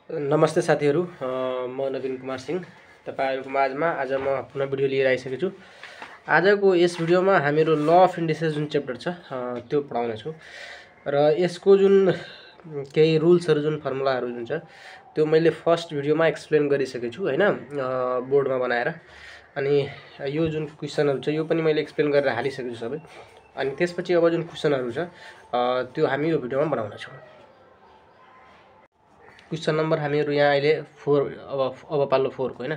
नमस्ते साथीहरू, म नवीन कुमार सिंह तपाईहरुको माझमा आज म पुनः भिडियो लिएर आइसकेको छु। आजको यस भिडियोमा हामीहरू ल अफ इन्डिसेस जुन च्याप्टर छ त्यो पढाउने छु र यसको जुन केही रुल्सहरु जुन फर्मुलाहरु जुन छ त्यो मैले फर्स्ट भिडियोमा एक्सप्लेन गरिसकेको छु हैन, बोर्डमा बनाएर। अनि यो जुन क्वेशनहरु छ यो पनि मैले एक्सप्लेन गरेर हालिसकेको छु सबै। अनि त्यसपछि अब जुन क्वेशनहरु छ त्यो हामी यो भिडियोमा बनाउने छौं। क्वेशन नम्बर हामीहरु यहाँ अहिले 4 अब पालो 4 को हैन।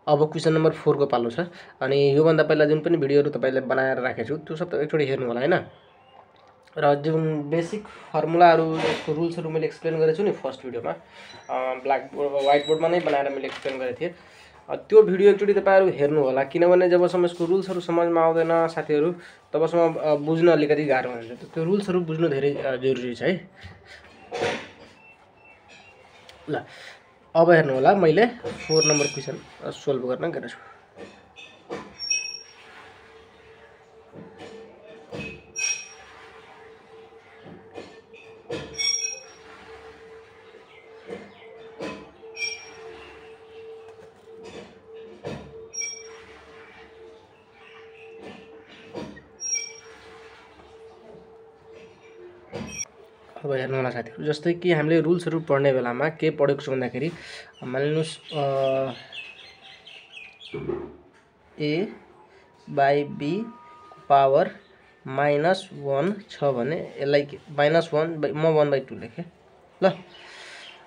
अब क्वेशन नम्बर 4 को पालो छ। अनि यो भन्दा पहिला जुन पनि भिडियोहरु तपाईले बनाएर राखेको छु त्यो सब एकचोटी हेर्नु होला हैन। र जुन बेसिक फर्मुलाहरु यसको रुल्सहरु मैले एक्सप्लेन गरेको छु नि फर्स्ट भिडियोमा, ब्ल्याक बोर्ड व्हाइट बोर्डमा नै बनाएर मैले एक्सप्लेन गरेको थिए। त्यो भिडियो एकचोटी तपाईहरु हेर्नु होला, किनभने जबसम्म यसको रुल्सहरु समझमा आउँदैन साथीहरु तबसम्म बुझ्न अलिकति गाह्रो हुन्छ। त्यो रुल्सहरु बुझ्नु धेरै जरुरी छ है। ल अब हेर्नु होला, मैले 4 नम्बर क्वेशन सोल्भ गर्न गएको छु। अब हेर्नु होला साथीहरु, जस्तै कि हामीले रुल्सहरु पढ्ने बेलामा के पढेको छु भन्दाखेरि मानिनुस् a by b को पावर -1 छ भने यसलाई -1 म 1/2 लेखे। ल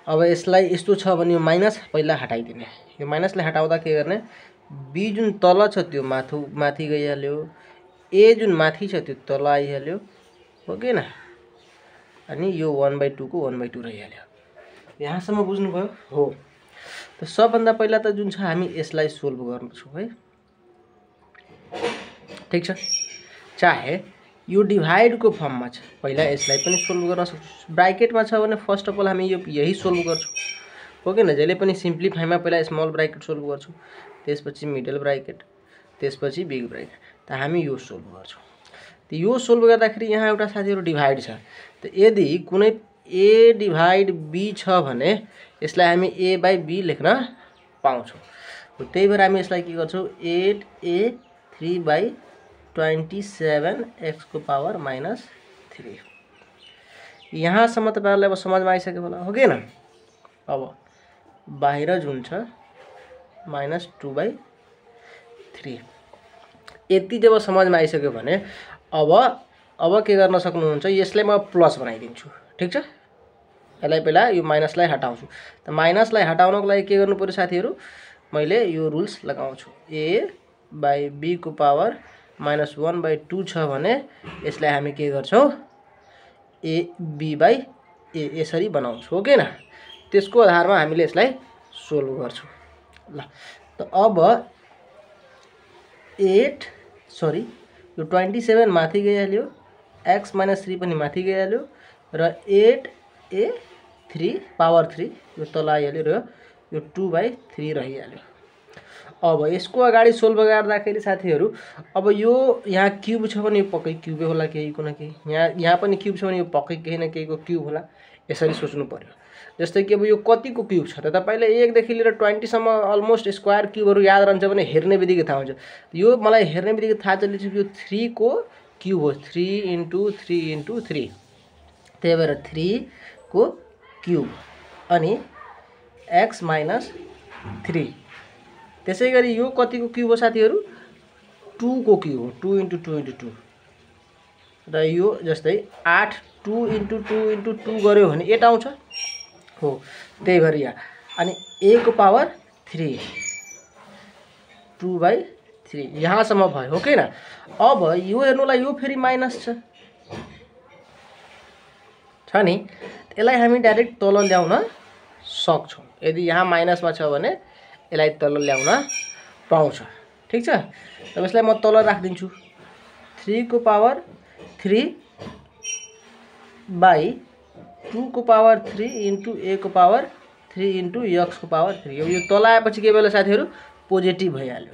अब यसलाई यस्तो छ भने यो माइनस पहिला हटाइदिने। यो माइनसले हटाउँदा के गर्ने, b जुन तल छ त्यो माथि गइहाल्यो, a जुन माथि छ त्यो तल आइहाल्यो, हो कि हैन। अनि यो 1/2 को 1/2 रहिहाल्यो। यहाँसम्म बुझ्नुभयो हो। त सबभन्दा पहिला त जुन छ हामी यसलाई सोल्भ गर्छौं है, ठीक छ। चाहे यो डिभाइड को फर्ममा छ, पहिला यसलाई पनि सोल्भ गर्न सक्छौं। ब्राकेटमा छ भने फर्स्ट अफ अल हामी यही सोल्भ गर्छौं, हो कि हैन। जहिले पनि सिम्प्लिफाईमा पहिला स्मल ब्राकेट सोल्भ गर्छौं, त्यसपछि मिडल ब्राकेट, त्यसपछि बिग ब्राकेट। त हामी यो सोल्भ गर्छौं। त यो सोल्भ गर्दाखेरि यहाँ एउटा साथीहरु डिभाइड छ। त यदि कुनै a डिभाइड b छ भने यसलाई हामी a by b लेख्न पाउँछौं। त्यही भएर हामी यसलाई के गर्छौं, 8a 3/27x को पावर -3। यहाँसम्म तपाईहरुलाई अब समझमा आइसक्यो होला, हो कि हैन। अब बाहिर जुन छ -2/3 यति जब समझमा आइसक्यो भने अब के गर्न सक्नुहुन्छ, यसलाई म प्लस बनाइदिन्छु, ठीक छ। यसलाई पहिला यो माइनसलाई हटाउँछु। त माइनसलाई हटाउनको लागि के गर्नु पर्यो साथीहरु, मैले यो रुल्स लगाउँछु। a by b को पावर -1/2 छ भने यसलाई हामी के गर्छौं, a b by a यसरी बनाउँछौं, हो कि हैन। त्यसको आधारमा हामीले यसलाई सोल्भ गर्छौं। ल त अब यो 27 माथि गइहाल्यो, x - 3 पनि माथि गइहाल्यो र 8a 3 पावर 3 यो तल आइहाल्यो र यो 2/3 रहिहाल्यो। अब यसको अगाडि सोल्भ गर्दाखेरि साथीहरु अब यो यहाँ क्यूब छ भने यो पक्कै क्यूबै होला, केहीको न केही। यहाँ पनि क्यूब छ भने यो पक्कै केही न केहीको क्यूब होला, यसरी सोच्नु पर्यो। जस्तै कि अब यो कतिको क्यूब छ त तपाईले 1 देखि लिएर 20 सम्म अलमोस्ट स्क्वायर क्यूबहरु याद रहन्छ भने हेर्ने बित्तिकै थाहा हुन्छ। यो मलाई हेर्ने बित्तिकै थाहा चलिन्छ कि यो 3 को क्यूब हो, 3 × 3 × 3। त्यही भएर 3 को क्यूब अनि x - 3। त्यसैगरी यो कतिको क्यूब हो साथीहरु, 2 को क्यूब हो, 2 × 2 × 2। र यो जस्तै 8 2 × 2 × 2 गर्यो भने 8 आउँछ हो। त्यही भएर यहाँ अनि a को पावर 3 2/3 यहाँसम्म भयो, हो कि हैन। अब यो हेर्नुलाई यो फेरि माइनस छ नि, यसलाई हामी डाइरेक्ट तल ल्याउन सक्छौं। यदि यहाँ माइनसमा छ भने यसलाई तल ल्याउन पाउँछ, ठीक छ। अब यसलाई म तल राख्दिन्छु। 3 को पावर 3 by 2 को पावर 3 × a को पावर 3 × x को पावर 3। अब यो तल आएपछि के भयो साथीहरु, पोजिटिभ भइहाल्यो,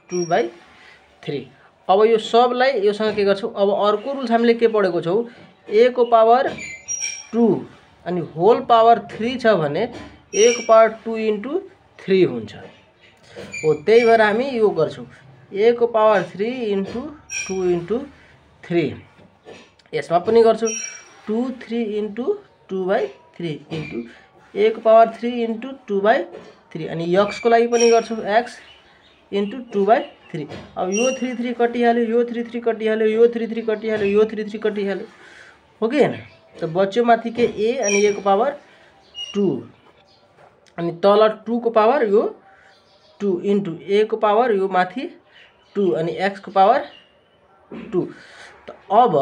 2/3। अब यो सबलाई योसँग के गर्छौं, अब अर्को रुल्स हामीले के पढेको छौं, a को पावर 2 अनि होल पावर 3 छ भने a को पावर 2 × 3 हुन्छ हो। त्यही भएर हामी यो गर्छौं a को पावर 3 × 2 × 3। यसमा पनि गर्छु 2 3 × 2/3 × a को पावर 3 × 2/3 अनि x को लागि पनि गर्छु x × 2/3। अब यो 3 3 कटिहाल्यो, यो 3 3 कटिहाल्यो, यो 3 3 कटिहाल्यो, यो 3 3 कटिहाल्यो हो कि हैन। त बच्यो माथि के a अनि a को पावर 2 अनि तल 2 को पावर यो 2 × a को पावर यो माथि 2 अनि x को पावर 2। त अब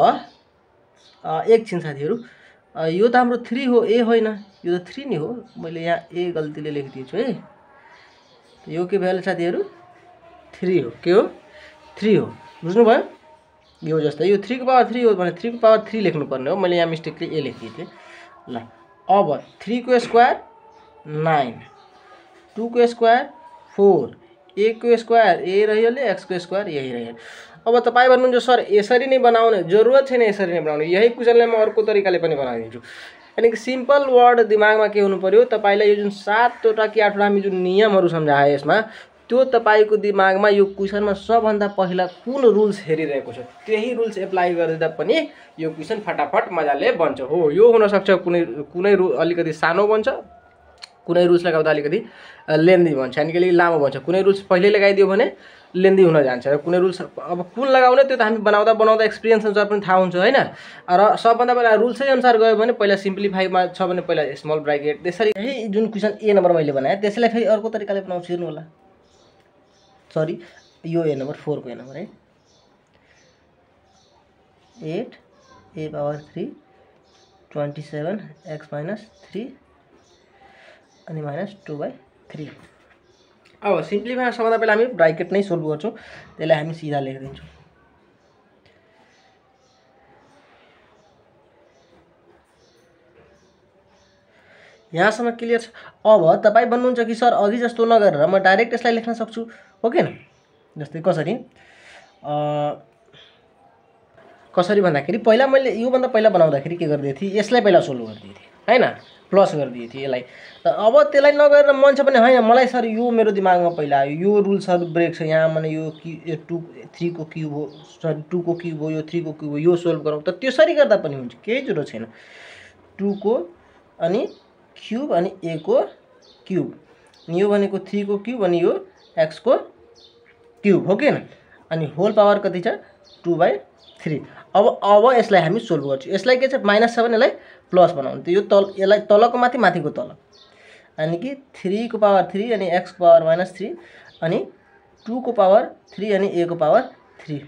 एकछिन साथीहरु, यो त हाम्रो 3 हो, a होइन, यो त 3 नै हो। मैले यहाँ a गल्तीले लेखिदिएछु है। यो के भ्यालु साथीहरु 3 हो। के हो 3 हो, बुझ्नु भयो। यो जस्तै यो 3 को पावर 3 हो भने 3 को पावर 3 लेख्नु पर्ने हो। मैले यहाँ मिस्टेकले a लेखिदिए थिए। ल अब 3 को स्क्वायर 9, 2 को स्क्वायर 4, a को स्क्वायर a रहिहाल्यो, x को स्क्वायर यही रहिहाल्यो। अब तपाई भन्नुहुन्छ सर यसरी नै बनाउने, जरुरत छैन यसरी नै बनाउने, यही क्वेशनलाई म अर्को तरिकाले पनि बनाइदिन्छु। यानी कि सिम्पल वर्ड दिमागमा के हुनु पर्यो, तपाईलाई यो जुन 7 वटा कि 8 वटा हामी जुन नियमहरु सम्झाए यसमा, त्यो तपाईको दिमागमा यो क्वेशनमा सबभन्दा पहिला कुन रुल्स हेरिरहेको छ त्यही रुल्स एप्लाई गर्दा पनि यो क्वेशन फटाफट मजाले बन्छ हो। यो हुन सक्छ कुनै अलिकति सानो बन्छ, कुनै रुल्स लगाउँदा अलिकति लेन्दी बन्छ, यानी कि लामो बन्छ। कुनै रुल्स पहिले लगाइदियो भने लेन्दी हुन जान्छ र कुनै रुल्स अब कुन लगाउने त्यो त हामी बनाउँदा एक्सपिरियन्स अनुसार पनि थाहा हुन्छ हैन। र सबभन्दा पहिला रुल्सै अनुसार गयो भने पहिला सिम्प्लिफाईमा छ भने पहिला स्मल ब्राकेट, त्यसरी यही जुन क्वेशन ए नम्बर मैले बनाए त्यसलाई फेरि अर्को तरिकाले बनाउँछु हेर्नु होला। सरी, यो ए नम्बर 4 को ए नम्बर है 8 a पावर 3 27 x - 3 अनि -2/3। अब सिम्प्लिफाई सबभन्दा पहिला हामी ब्राकेट नै सोल्भ गर्छौं, त्यसलाई हामी सिधा लेखिदिन्छौं। यहाँसम्म क्लियर छ। अब तपाई भन्नुहुन्छ कि सर अघि जस्तो नगरेर म डाइरेक्ट यसलाई लेख्न सक्छु हो कि हैन। जस्तै कसरी भन्दाखेरि पहिला मैले यो भन्दा पहिला बनाउँदाखेरि के गर्दै थिए, यसलाई पहिला सोल्भ गर्दै थिए हैन, प्लस गर्दै थिए यसलाई। त अब त्यसलाई नगरेर मन छ भने हैन मलाई सर यो मेरो दिमागमा पहिला आयो, यो रुल्सहरु ब्रेक छ यहाँ, माने यो 3 को क्यूब हो, सरी 2 को क्यूब हो, यो 3 को क्यूब हो, यो सोल्भ गरौँ। त त्यसरी गर्दा पनि हुन्छ, केही जरुरत छैन। 2 को अनि क्यूब अनि a को क्यूब, यो भनेको 3 को क्यूब अनि यो x को क्यूब हो कि हैन। अनि होल पावर कति छ 2/3। अब यसलाई हामी सोल्भ गर्छौं। यसलाई के छ माइनस छ भने यसलाई प्लस बनाउनु। त यो यसलाई तलको माथि माथिको तल, यानी कि 3 को पावर 3 अनि x को पावर -3 अनि 2 को पावर 3 अनि a को पावर 3।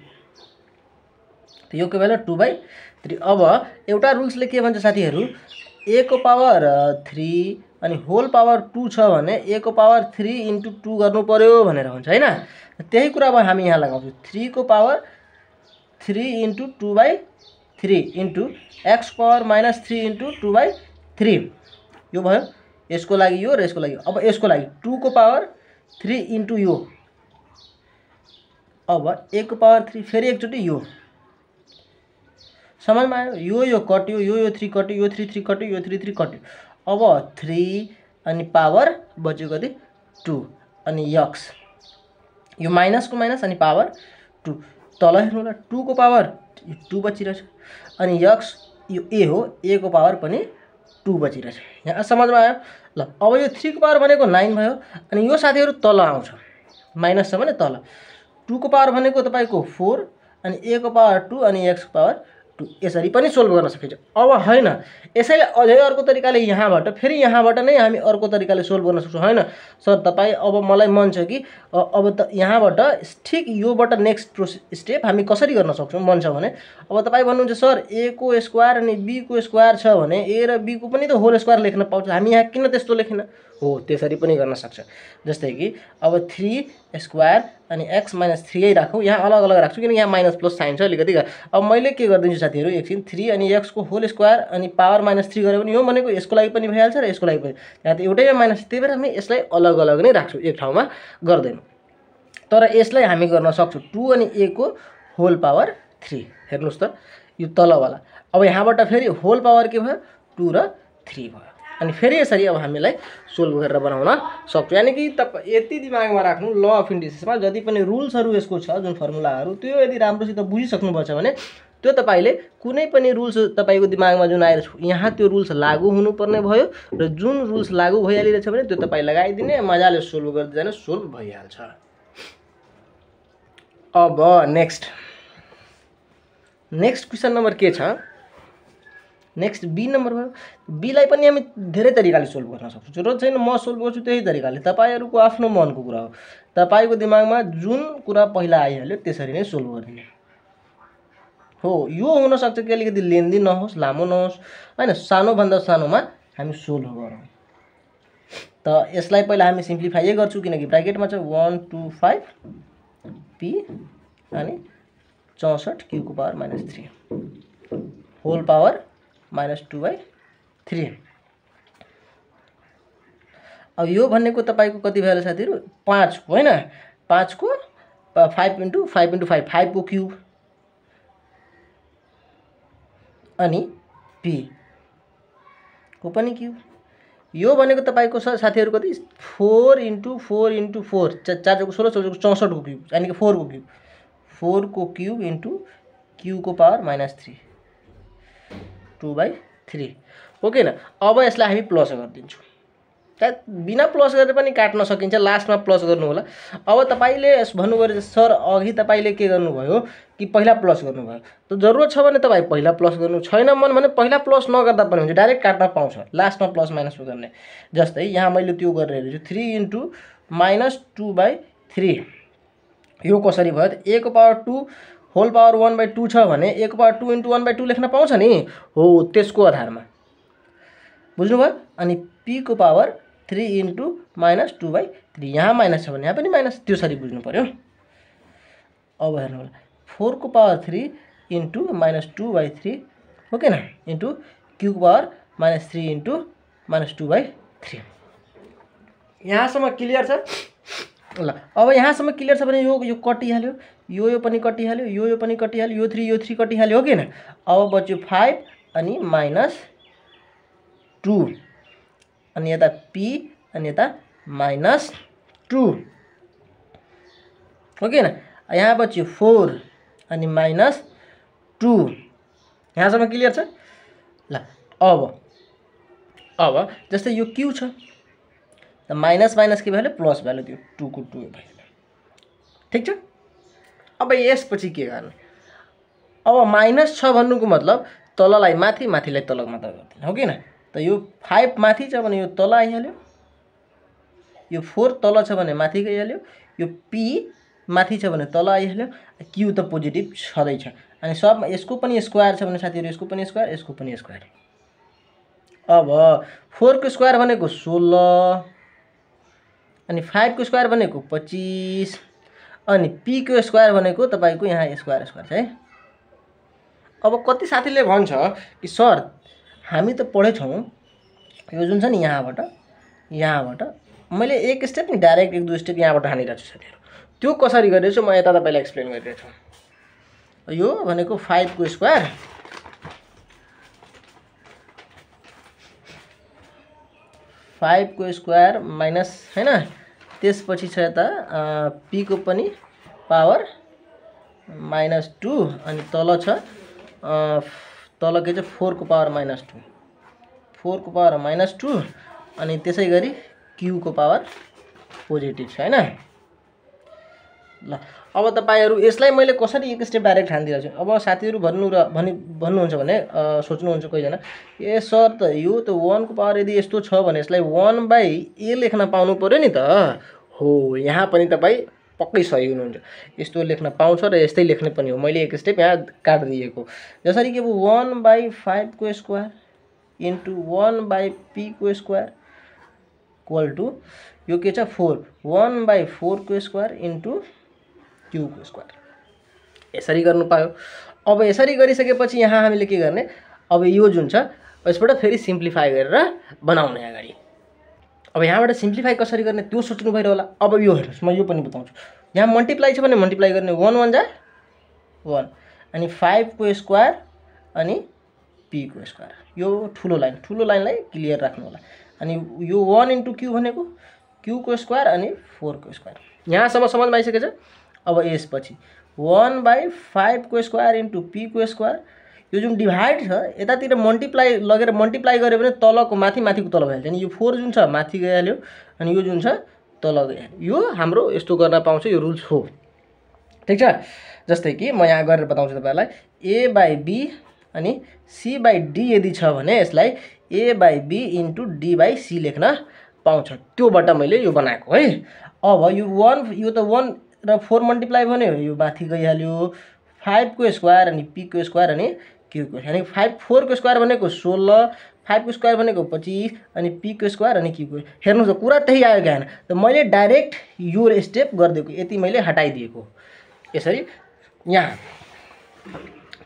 त यो के भयो 2/3। अब एउटा रुल्सले के भन्छ साथीहरु, a को पावर 3 अनि होल पावर 2 छ भने a को पावर 3 × 2 गर्नु पर्यो भनेर भन्छ हैन। त्यही कुरा अब हामी यहाँ लगाउँछौं 3 को पावर 3 × 2/3 × x पावर -3 × 2/3 यो भयो। यसको लागि यो र यसको लागि। अब यसको लागि 2 को पावर 3 × यो, अब a को पावर 3 फेरि एकचोटी यो समझमा आयो। यो कट्यो, यो 3 कट्यो, यो 3 3 कट्यो, यो 3 3 कट्यो। अब 3 अनि पावर बच्यो कति 2 अनि x, यो माइनस को माइनस अनि पावर 2। तल हेर्नु होला 2 को पावर 2 बचिरहेछ अनि x यो a हो, a को पावर पनि 2 बचिरहेछ। यहाँ समझमा आयो। ल अब यो 3 को पावर भनेको 9 भयो अनि यो साथीहरु तल आउँछ, माइनस छ भने तल। 2 को पावर भनेको तपाईको 4 अनि a को पावर 2 अनि x को पावर 2। यसरी पनि सोल्भ गर्न सकिन्छ। अब हैन यसैले अझै अर्को तरिकाले यहाँबाट फेरि यहाँबाट नै हामी अर्को तरिकाले सोल्भ गर्न सक्छौं हैन। सर तपाई अब मलाई मन छ कि अब त यहाँबाट ठीक योबाट नेक्स्ट स्टेप हामी कसरी गर्न सक्छौं मन छ भने, अब तपाई भन्नुहुन्छ सर a को स्क्वायर अनि b को स्क्वायर छ भने a र b को पनि त होल स्क्वायर लेख्न पाउँछ, हामी यहाँ किन त्यस्तो लेखेन हो। त्यसरी पनि गर्न सक्छ। जस्तै कि अब 3 स्क्वायर अनि x - 3 राखौं, यहाँ अलग अलग राख्छु किन यहाँ माइनस प्लस साइन छ अलिकति। अब मैले के गर्दिन्छु साथीहरु एकछिन 3 अनि x को होल स्क्वायर अनि पावर -3 गरे भने यो भनेको यसको लागि पनि भइहाल्छ र यसको लागि पनि, यहाँ त एउटैमा माइनस, त्यही भएर हामी यसलाई अलग अलग नै राख्छौं, एक ठाउँमा गर्दैन। तर यसलाई हामी गर्न सक्छौं 2 अनि a को होल पावर 3। हेर्नुस् त यो तलवाला। अब यहाँबाट फेरि होल पावर के भयो 2 र 3 भयो। अनि फेरि यसरी अब हामीलाई सोल्भ गरेर बनाउन सक्छौँ। यानी कि तपाईँ यति दिमागमा राख्नु, ल अफ इन्डिसेसमा जति पनि रुल्सहरू यसको छ, जुन फर्मुलाहरू, त्यो यदि राम्रोसित बुझिसक्नुभएको छ भने त्यो तपाईले कुनै पनि रुल्स तपाईको दिमागमा जुन आएर यहाँ त्यो रुल्स लागू हुनुपर्ने भयो र जुन रुल्स लागू भइहालिरहेछ भने त्यो तपाईँ लगाइदिने, मजाले सोल्भ गर्दै जाने, सोल्भ भइहाल्छ। अब नेक्स्ट क्वेसन नम्बर के छ? नेक्स्ट बी नम्बर भयो। बीलाई पनि हामी धेरै तरिकाले सोल्भ गर्न सक्छौँ। जरुरत छैन म सोल्भ गर्छु त्यही तरिकाले, तपाईहरुको आफ्नो मनको कुरा हो। तपाईको दिमागमा जुन कुरा पहिला आइहाल्यो त्यसरी नै सोल्भ गरिदिने हो। यो हुन सक्छ कि अलिकति लेन्दी नहोस्, लामो नहोस्, हैन, सानो भन्दा सानोमा हामी सोल्भ गरौँ। त यसलाई पहिला हामी सिम्प्लिफाई गर्छौं किनकि ब्र्याकेटमा छ 1 2 5 p अनि 64 q को पावर -3 होल पावर -2/3। अब यो भन्नेको तपाईको कति भयो साथीहरु? 5 को, हैन, 5 को 5 * 5 * 5 5 को क्यूब अनि p को पनि क्यूब। यो भनेको तपाईको साथीहरु कति? 4 * 4 * 4 4 को 16 16 को 64 को क्यूब, यानी कि 4 को क्यूब, 4 को क्यूब इन्टु q को पावर -3 2/3 हो कि न। अब यसलाई हामी प्लस गरिदिन्छौँ। बिना प्लस गरेर पनि काट्न सकिन्छ, लास्टमा प्लस गर्नु होला। अब तपाईले भन्नुभयो सर अघि तपाईले के गर्नुभयो कि पहिला प्लस गर्नुभयो, त जरुरत छ भने तपाई पहिला प्लस गर्नु, छैन मन भने पहिला प्लस नगर्दा पनि हुन्छ, डाइरेक्ट काट्न पाउँछ, लास्टमा प्लस माइनस गर्ने। जस्तै यहाँ मैले त्यो गरिरहेको छु 3 * -2/3। यो कसरी भयो त? a को पावर 2 होल पावर 1/2 छ भने a को पावर 2 * 1/2 लेख्न पाउँछ नि हो, त्यसको आधारमा बुझ्नुभयो। अनि p को पावर 3 * -2/3, यहाँ माइनस छ भने यहाँ पनि माइनस, त्यसरी बुझ्नु पर्यो। अब हेर्नु होला 4 को पावर 3 * -2/3 हो के न, इन्टु q को पावर -3 * -2/3। यहाँसम्म क्लियर छ? ल अब यहाँसम्म क्लियर छ भने यो कटिहाल्यो, यो पनि कटिहाल्यो, यो पनि कटिहाल्यो, यो 3 कटिहाल्यो हो कि न। अब बच्यो 5 अनि -2 अनि यता p अनि यता -2 हो कि न। यहाँ बच्यो 4 अनि -2। यहाँसम्म क्लियर छ? ल अब जस्तै यो q छ त माइनस माइनस के भयो? प्लस भयो, त्यो 2 को 2 भयो। ठीक छ। अब यसपछि के गर्ने? अब माइनस छ भन्नुको मतलब तललाई माथि, माथिलाई तल मात्र गर्दिन हो कि न। त यो 5 माथि छ भने यो तल आइहाल्यो, यो 4 तल छ भने माथि गइहाल्यो, यो p माथि छ भने तल आइहाल्यो, q त पोजिटिभ छँदै छ। अनि सब यसको पनि स्क्वायर छ भने साथीहरु यसको पनि स्क्वायर, यसको पनि स्क्वायर। अब 4 को स्क्वायर भनेको 16 अनि 5 को स्क्वायर भनेको 25 अनि p को स्क्वायर भनेको तपाईको यहाँ स्क्वायर छ है। अब कति साथीले भन्छ कि सर हामी त पढेछौं यो जुन छ नि यहाँबाट मैले एक स्टेप नि डाइरेक्ट 1 2 स्टेप यहाँबाट हानिरहेको छु साथीहरु, त्यो कसरी गरिरहेछु म यता तपाईलाई एक्सप्लेन गरिरहेछु। यो भनेको 5 को स्क्वायर माइनस, हैन, त्यसपछि छ यता p को पनि पावर -2 अनि तल छ तल के छ 4 को पावर -2, 4 को पावर -2 अनि त्यसै गरी q को पावर पोजिटिभ छ, हैन। ल अब तपाईहरु यसलाई मैले कसरी एक स्टेप डाइरेक्ट हान्दिरहेछु। अब साथीहरु भन्नुहुन्छ भने सोच्नुहुन्छ कोहीजना, ए सर त यो त 1 को पावर यदि यस्तो छ भने यसलाई 1/a लेख्न पाउनु पर्यो नि त। हो, यहाँ पनि तपाई पक्कै सही हुनुहुन्छ, यस्तो लेख्न पाउँछ र यस्तै लेख्ने पनि हो। मैले एक स्टेप यहाँ काट दिएको, जसरी कि 1/5 को स्क्वायर इन्टु 1/p को स्क्वायर इक्वल टु यो के छ 4 1/4 को स्क्वायर इन्टु q को स्क्वायर, यसरी गर्नु पायो। अब यसरी गरिसकेपछि यहाँ हामीले के गर्ने? अब यो जुन छ यसबाट फेरि सिम्प्लिफाई गरेर बनाउने अगाडि। अब यहाँबाट सिम्प्लिफाई कसरी गर्ने त्यो सोच्नु भइरह होला। अब यो हेर्नुस्, म यो पनि बताउँछु। यहाँ मल्टिप्लाई छ भने मल्टिप्लाई गर्ने 1 1 जा 1 अनि 5 को स्क्वायर अनि p को स्क्वायर। यो ठुलो लाइनलाई क्लियर राख्नु होला। अनि यो 1 × q भनेको q को स्क्वायर अनि 4 को स्क्वायर। यहाँसम्म समझमा आइसकेछ। अब यसपछि 1/5 को स्क्वायर इन्टु p को स्क्वायर। यो जुन डिभाइड छ यतातिर मल्टिप्लाई गऱ्यो भने तलको माथिको तल भइहाल्छ। अनि यो 4 जुन छ माथि गइहाल्यो अनि यो जुन छ तल गइहाल्यो। यो हाम्रो यस्तो गर्न पाउँछ, यो रुल्स हो। ठीक छ। जस्तै कि म यहाँ गरेर बताउँछु तपाईहरुलाई। a/b अनि c/d यदि छ भने यसलाई a/b इन्टु d/c लेख्न पाउँछ। त्योबाट मैले यो बनाएको है। अब यो त 1 र 4 मल्टिप्लाई भन्यो, यो माथि गइहाल्यो। 5 को स्क्वायर अनि p को स्क्वायर अनि q को, यानी 4 को स्क्वायर भनेको 16, 5 को स्क्वायर भनेको 25 अनि p को स्क्वायर अनि q को। हेर्नुस् कुरा त्यही आयो क्या हैन। त मैले डाइरेक्ट यो स्टेप गर्दिएको, यति मैले हटाइदिएको। यसरी यहाँ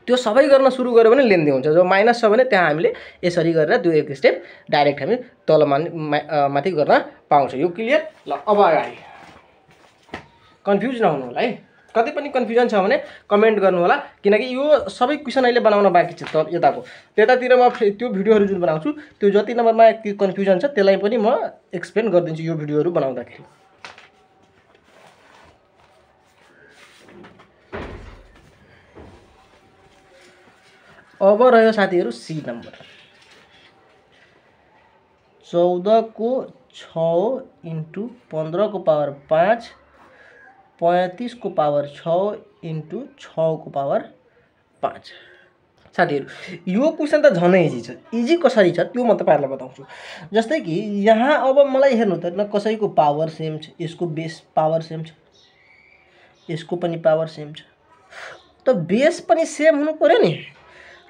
त्यो सबै गर्न सुरु गर्यो भने लेन्दी हुन्छ। जो माइनस छ भने त्यहाँ हामीले यसरी गरेर त्यो एक स्टेप डाइरेक्ट हामी तल माथि गर्न पाउँछ। यो क्लियर? ल अब अगाडि कन्फ्युज नहुनु होला है। कतै पनि कन्फ्युजन छ भने कमेन्ट गर्नु होला, किनकि यो सबै क्वेशन अहिले बनाउन बाँकी छ। त यताको त्यतातिर म त्यो भिडियोहरु जुन बनाउँछु त्यो जति नम्बरमा कन्फ्युजन छ त्यसलाई पनि म एक्सप्लेन गर्दिन्छु यो भिडियोहरु बनाउँदाखेरि। अब रह्यो साथीहरु सी नम्बर। 14 को 6 इन्टु 15 को पावर 5, 35 को पावर 6 इन्टु 6 को पावर 5। साथीहरु यो क्वेशन त झनै इजी छ। इजी कसरी छ त्यो म तपाईहरुलाई बताउँछु। जस्तै कि यहाँ अब मलाई हेर्नु त न कसैको पावर सेम छ, यसको बेस पावर सेम छ, यसको पनि पावर सेम छ। त बेस पनि सेम हुनु पर्यो नि।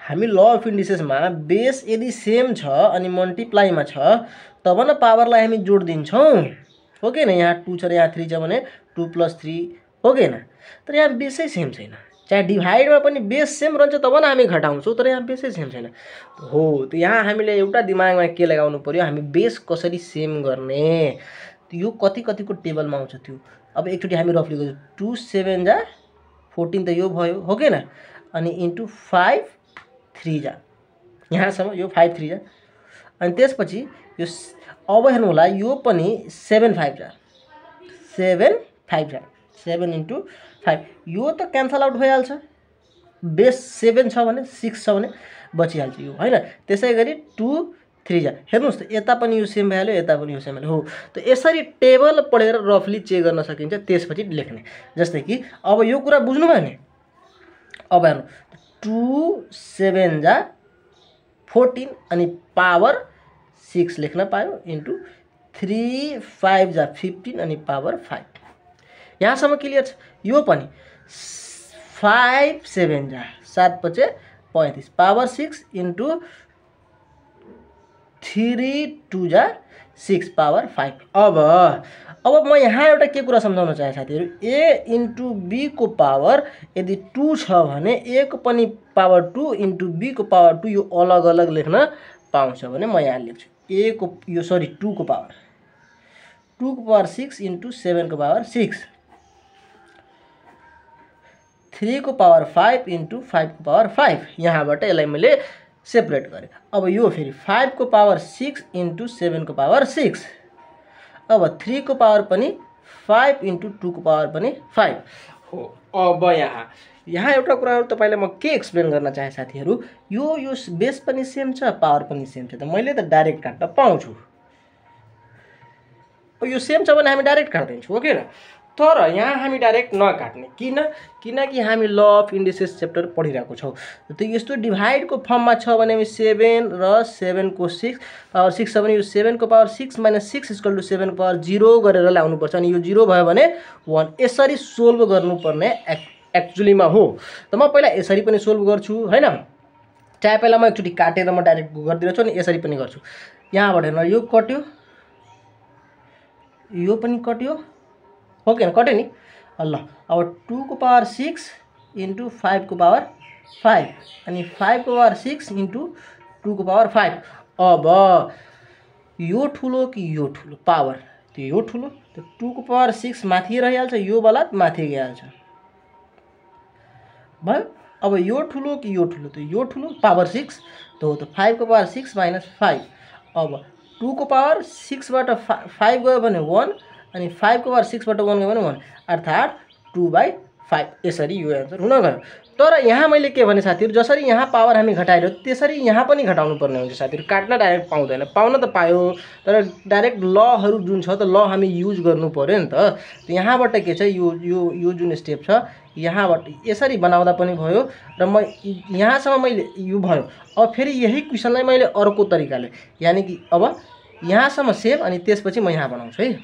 हामी ल अफ इन्डिसेसमा बेस यदि सेम छ अनि मल्टिप्लाईमा छ तब न पावरलाई हामी जोड दिन्छौं, हो के न। यहाँ 2 छ र यहाँ 3 छ भने 2 + 3 हो के न। तर यहाँ बेसै सेम छैन। चाहे डिभाइडमा पनि बेस सेम रहन्छ तब न हामी घटाउँछौं, तर यहाँ बेसै सेम छैन। हो त यहाँ हामीले एउटा दिमागमा के लगाउनु पर्यो, हामी बेस कसरी सेम गर्ने। यो कतिको टेबलमा आउँछ त्यो। अब एकचोटी हामी रफली गर्छौं। 2 7 जा 14 त यो भयो, हो के न। अनि इन्टु 5 3 जा, यहाँसम्म यो 5 3 जा। अनि त्यसपछि यो अब हेर्नु होला यो पनि 7 5 जा, 7 5 जा, 7 इन्टु 5 यो त क्यान्सल आउट भइहाल्छ। बेस 7 छ भने 6 छ भने बचिहाल्छ यो, हैन। त्यसैगरी 2 3 जा। हेर्नुस् त यता पनि यो सेम भइहाल्यो, यता पनि यो सेम भइहाल्यो। हो त यसरी टेबल पढेर रफली चेक गर्न सकिन्छ, त्यसपछि लेख्ने। जस्तै कि अब यो कुरा बुझ्नु भयो नि। अब हेर्नु 2 7 जा 14 अनि पावर 6 लेख्न पायो इन्टु 3 5 जा 15 अनि पावर 5। यहाँसम्म क्लियर छ। यो पनि 5 7 जा 7 × 5 35 पावर 6 इन्टु 3 2 जा 6 पावर 5। अब म यहाँ एउटा के कुरा सम्झाउन चाहे साथीहरु, a इन्टु b को पावर यदि 2 छ भने a को पनि पावर 2 इन्टु b को पावर 2 यो अलग अलग लेख्न पाउँछ भने म यहाँ लेख्छु a को यो सरी 2 को पावर 6 इन्टु 7 को पावर 6, 3 को पावर 5 इन्टु 5 को पावर 5। यहाँबाट यसलाई मैले सेपरेट गरेँ। अब यो फेरि 5 को पावर 6 इन्टु 7 को पावर 6। अब 3 को पावर पनि 5 इन्टु 2 को पावर पनि 5 हो। अब यहाँ एउटा कुरा तपाईलाई म के एक्सप्लेन गर्न चाहे साथीहरु, यो बेस पनि सेम छ, पावर पनि सेम छ। त मैले त डाइरेक्ट काट्न पाउँछु। यो सेम छ भने हामी डाइरेक्ट काट्दिन्छौँ, हो के न। तर यहाँ हामी डाइरेक्ट नकाट्ने, किनकि हामी ल अफ इन्डिसेस चैप्टर पढिरहेको छौं। त यस्तो डिभाइडको फर्ममा छ भने हामी 7 र 7 को 6 पावर 6 छ भने यो 7 को पावर 6 - 6 = 7 को पावर 0 गरेर ल्याउनु पर्छ। अनि यो 0 भयो भने 1 यसरी सोल्भ गर्नुपर्ने एक्चुअलीमा हो। त म पहिला यसरी पनि सोल्भ गर्छु, हैन। चाहे पहिला म एकचोटी काटेर म डाइरेक्ट गर्दिरहेछु अनि यसरी पनि गर्छु। यहाँबाट हेर्नु यो कट्यो, यो पनि कट्यो, हो के न, कट्यो नि। ल अब 2 को पावर 6 इन्टु 5 को पावर 5 अनि 5 को पावर 6 इन्टु 2 को पावर 5। अब यो ठुलो कि यो ठुलो पावर, त्यो यो ठुलो। त 2 को पावर 6 माथि रहिहाल्छ, यो वाला माथि गइहाल्छ भयो। अब यो ठुलो कि यो ठुलो, त यो ठुलो पावर 6 त हो त 5 को पावर 6 माइनस 5। अब 2 को पावर 6 बाट 5 गयो भने 1 अनि 5 को पावर 6 बाट 1 गयो भने 1 अर्थात् 2/5। यसरी यो एन्सर हुन गयो। तर यहाँ मैले के भने साथीहरु, जसरी यहाँ पावर हामी घटाइरह्यो त्यसरी यहाँ पनि घटाउनु पर्ने हुन्छ साथीहरु। काट्न डाइरेक्ट पाउँदैन, पाउन त पायो तर डाइरेक्ट लहरु जुन छ त ल हामी युज गर्नु पर्यो नि त। यहाँबाट के छ, यो जुन स्टेप छ यहाँबाट यसरी बनाउँदा पनि भयो र म यहाँसम्म मैले यो भयो। अब फेरि यही क्वेशनलाई मैले अर्को तरिकाले, यानी कि अब यहाँसम्म सेम अनि त्यसपछि म यहाँ बनाउँछु है।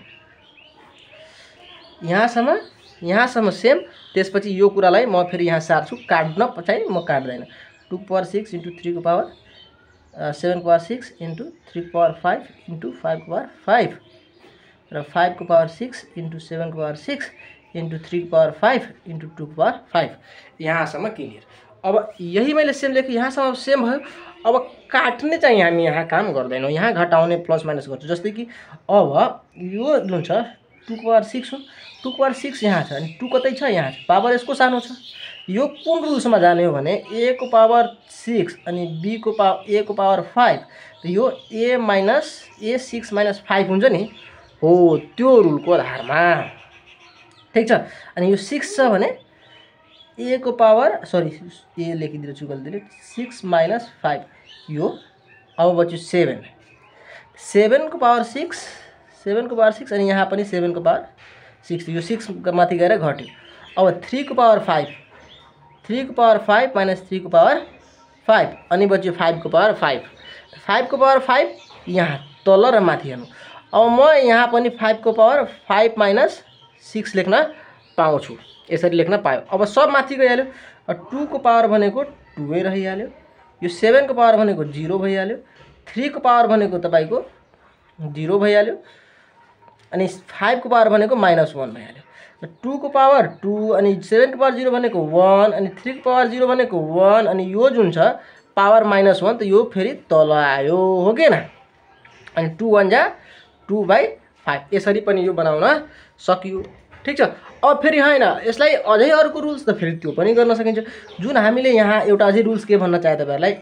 यहाँसम्म सेम, त्यसपछि यो कुरालाई म फेरि यहाँ सार्छु। काट्न चाहिँ म काट्दैन। 2 को पावर 6 इन्टु 3 को पावर 7 को पावर 6 इन्टु 3 को पावर 5 इन्टु 5 को पावर 5 र 5 को पावर 6 इन्टु 7 को पावर 6 इन्टु 3 को पावर 5 इन्टु 2 को पावर 5। यहाँसम्म क्लियर। अब यही मैले सेम लेखेँ, यहाँसम्म सेम भयो। अब काट्ने चाहिँ हामी यहाँ काम गर्दैनौँ, यहाँ घटाउने प्लस माइनस गर्छु। जस्तै कि अब यो जुन छ 2 को पावर 6 हो, 2 को पावर 6 यहाँ छ अनि 2 कतै छ, यहाँ छ। पावर यसको सानो छ। यो कुन रुल्समा जाने हो भने a को पावर 6 अनि b को पावर a को पावर 5, त यो a माइनस a 6 माइनस 5 हुन्छ नि, हो त्यो रुलको आधारमा। ठीक छ। अनि यो 6 छ भने a को पावर a लेखिदिन्छु गल्तीले 6 माइनस 5, यो अब बच्यो 7 को पावर 6 अनि यहाँ पनि 7 को पावर 6, यो 6 माथि गएर घट्यो। अब 3 को पावर 5 माइनस 3 को पावर 5 अनि बच्यो 5 को पावर 5 को पावर 5 यहाँ तल र माथि हेर्नु। अब म यहाँ पनि 5 को पावर 5 माइनस 6 लेख्न पाउँछु, यसरी लेख्न पायो। अब सब माथि गइहाल्यो। 2 को पावर भनेको 2 रहिहाल्यो, यो 7 को पावर भनेको 0 भइहाल्यो, 3 को पावर भनेको तपाईको 0 भइहाल्यो अनि 5 को पावर भनेको -1 भइहाल्यो। 2 को पावर 2 अनि 7 को पावर 0 भनेको 1 अनि 3 को पावर 0 भनेको 1 अनि यो जुन छ पावर -1 त यो फेरि तल आयो, हो कि न। अनि 2 1 जा 2/5, यसरी पनि यो बनाउन सकियो। ठीक छ। अब फेरि हैन, यसलाई अझै अर्को रुल्स त फेरि त्यो पनि गर्न सकिन्छ। जुन हामीले यहाँ एउटा अझै रुल्स के भन्न चाहे तपाईहरुलाई,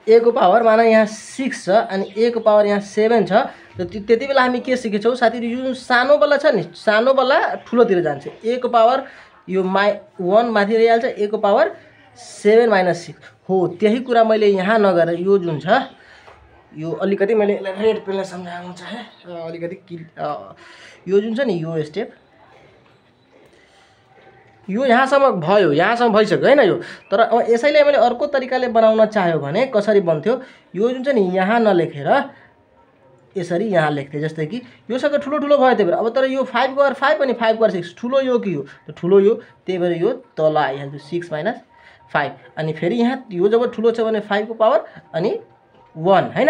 a को पावर माना यहाँ 6 छ अनि a को पावर यहाँ 7 छ। त्यति बेला हामी के सिकेछौँ साथीहरु, यो सानो बल्ला छ नि, सानो बल्ला ठुलोतिर जान्छ। a को पावर यो 1 माथि रहिहाल्छ, a को पावर 7 माइनस 6 हो। त्यही कुरा मैले यहाँ नगरेर यो जुन छ यो अलिकति मैले रेड पेनले सम्झाउन चाहे, अलिकति यो जुन छ नि यो स्टेप यो यहाँसम्म भयो, यहाँसम्म भइसक्यो हैन यो। तर अब यसैले मैले अर्को तरिकाले बनाउन चाह्यो भने कसरी बन्थ्यो, यो जुन छ नि यहाँ नलेखेर यसरी यहाँ लेख्थे। जस्तै कि यो सबै ठुलो ठुलो भयो त्यही भएर। अब तर यो 5 को पावर 5 अनि 5 को पावर 6 ठुलो यो कि हो, त ठुलो यो, त्यही भएर यो तल आइहाल्छ 6 माइनस 5। अनि फेरि यहाँ यो जब ठुलो छ भने 5 को पावर अनि 1 हैन,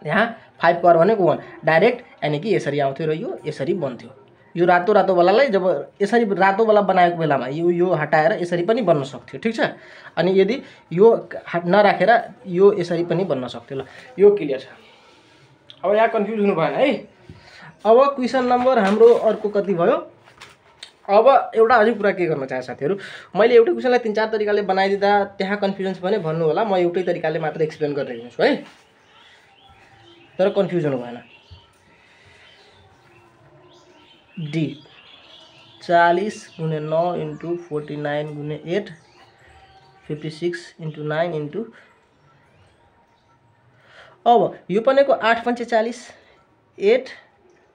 यहाँ 5 को पावर भनेको 1 डाइरेक्ट, यानी कि यसरी आउँथ्यो र यो यसरी बन्थ्यो। यो रातो वालालाई जब यसरी रातो वाला बनाएको बेलामा यो हटाएर यसरी पनि बन्न सक्थ्यो। ठीक छ। अनि यदि यो नराखेर यो यसरी पनि बन्न सक्थ्यो। ल यो क्लियर छ। अब यहाँ कन्फ्युज हुनु भएन है। अब क्वेशन नम्बर हाम्रो अर्को कति भयो। अब एउटा अझै कुरा के गर्न चाहे साथीहरु, मैले एउटै क्वेशनलाई 3-4 तरिकाले बनाइदिँदा त्यहाँ कन्फ्युजन छ भने भन्नु होला, म एउटै तरिकाले मात्र एक्सप्लेन गरिरहेको छु है, तर कन्फ्युज हुनु भएन। डी 40 गुणे 9 इन्टु 49 गुणे 8 56 इन्टु 9 इन्टु, अब यो पनेको 8 पंचे 40 8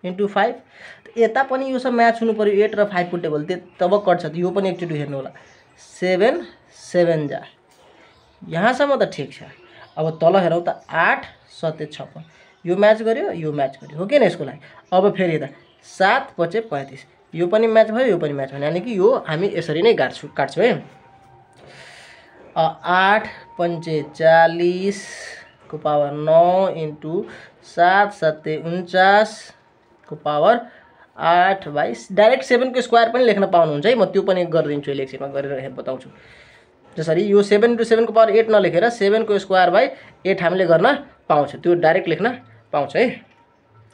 इन्टु 5, यता पनि यो सब म्याच हुनु पर्यो 8 र 5 को टेबल, तब कट्छ। यो पनि एकचोटि हेर्नु होला, 7 7 जा यहाँसम्म त ठीक छ। अब तल हेरौँ त 8 7 56, यो म्याच गर्यो यो म्याच गर्यो, हो कि न यसको लागि। अब फेरि यता 7 5 35, यो पनि म्याच भयो यो पनि म्याच भयो, यानी कि यो हामी यसरी नै काट्छौँ है। 8 पंचे 40 को पावर 9 इन्टु 7 7 49 को पावर 8/, डाइरेक्ट 7 को स्क्वायर पनि लेख्न पाउनुहुन्छ है, म त्यो पनि गरिदिन्छु इलेक्सनमा गरेर बताउँछु। जसरी यो 7 इन्टु 7 को पावर 8 नलेखेर 7 को स्क्वायर बाई 8 हामीले गर्न पाउँछ, त्यो डाइरेक्ट लेख्न पाउँछ है।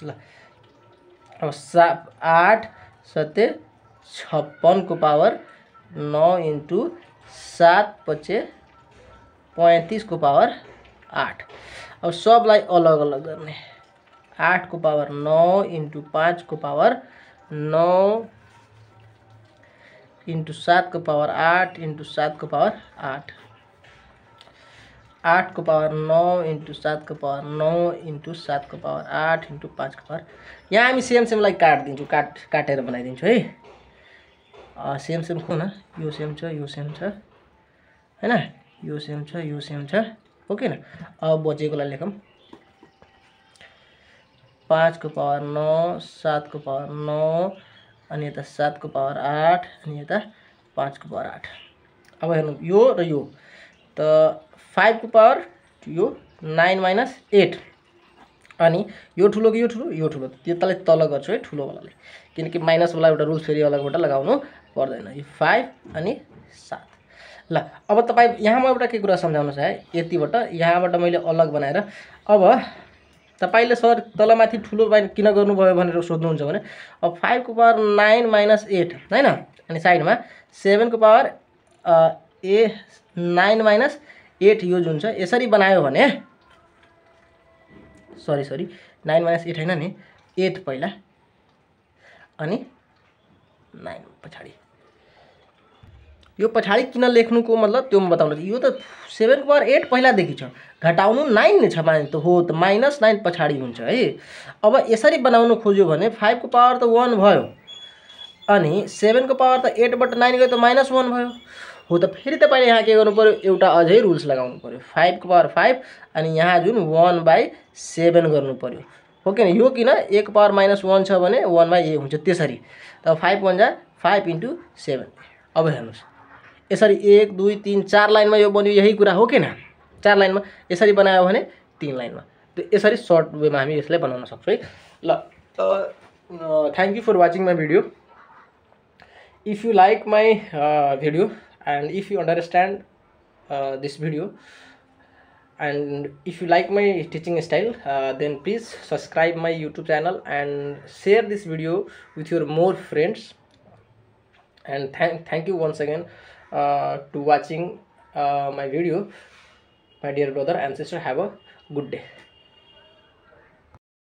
ल अब 8 7 56 को पावर 9 इंटू 7 पचे 35 को पावर 8। अब सबलाई अलग अलग करने 8 को पावर 9 इंटू 5 को पावर 9 इंटू 7 को पावर 8 इंटू 7 को पावर 8। 8 को पावर 9 इंटू 7 को पावर 9 इंटू 7 को पावर 8 इंटू 5 को पावर। यहाँ हामी सेम सेमलाई काटिदिन्छु, काटेर बनाइदिन्छु है। सेम सेम को न यो सेम छ यो सेम छ हैन, यो सेम छ यो सेम छ ओके न। अब बचेकोलाई लेखौँ 5 को पावर 9 7 को पावर 9 अनि यता 7 को पावर 8 अनि यता 5 को पावर 8। अब हेर्नु यो र यो त 5 को पावर यो 9 माइनस 8 अनि यो ठुलो कि यो ठुलो, यो ठुलो, त्यसलाई तल गर्छु है ठुलो वालाले, किनकि माइनस वाला एउटा रुल फेरि अलगबाट लगाउनु पर्दैन। यो 5 अनि 7। ल अब तपाईँ यहाँ म एउटा के कुरा सम्झाउन चाहे, यतिबाट यहाँबाट मैले अलग बनाएर अब तपाईले सर तलमाथि ठुलो किन गर्नुभयो भनेर सोध्नुहुन्छ भने अब 5 को पावर 9 माइनस 8 हैन, अनि साइडमा 7 को पावर 9 माइनस 8 यो जुन छ यसरी बनायो भने सरी 9 माइनस 8 हैन नि 8 पहिला अनि 9 पछाडि। यो पछाडि किन लेख्नुको मतलब त्यो म बताउनु। यो त 7 को पावर 8 पहिलादेखि छ, घटाउनु 9 नै छ माने त हो त माइनस 9 पछाडि हुन्छ है। अब यसरी बनाउनु खोज्यो भने 5 को पावर त 1 भयो अनि 7 को पावर त 8 बाट 9 गयो त माइनस 1 भयो हो त। फेरि तपाईले यहाँ के गर्नु पर्यो, एउटा अझै रुल्स लगाउनु पर्यो। 5 को पावर 5 अनि यहाँ जुन 1/7 गर्नु पर्यो हो कि यो किन 1 को पावर माइनस 1 छ भने 1/a हुन्छ त्यसरी। त 5 1 जा 5 इंटू 7। अब हेर्नुस् यसरी 1 2 3 4 लाइनमा यो बन्यो, यही कुरा हो कि न। 4 लाइनमा यसरी बनायो भने 3 लाइनमा त यसरी सर्ट वेमा हामी यसलाई बनाउन सक्छौं है। ल thank you for watching my video. If you like my video and if you understand this video and if you like my teaching style then please subscribe my YouTube channel and share this video with your more friends, and thank you once again to watching my video, my dear brother and sister. Have a good day.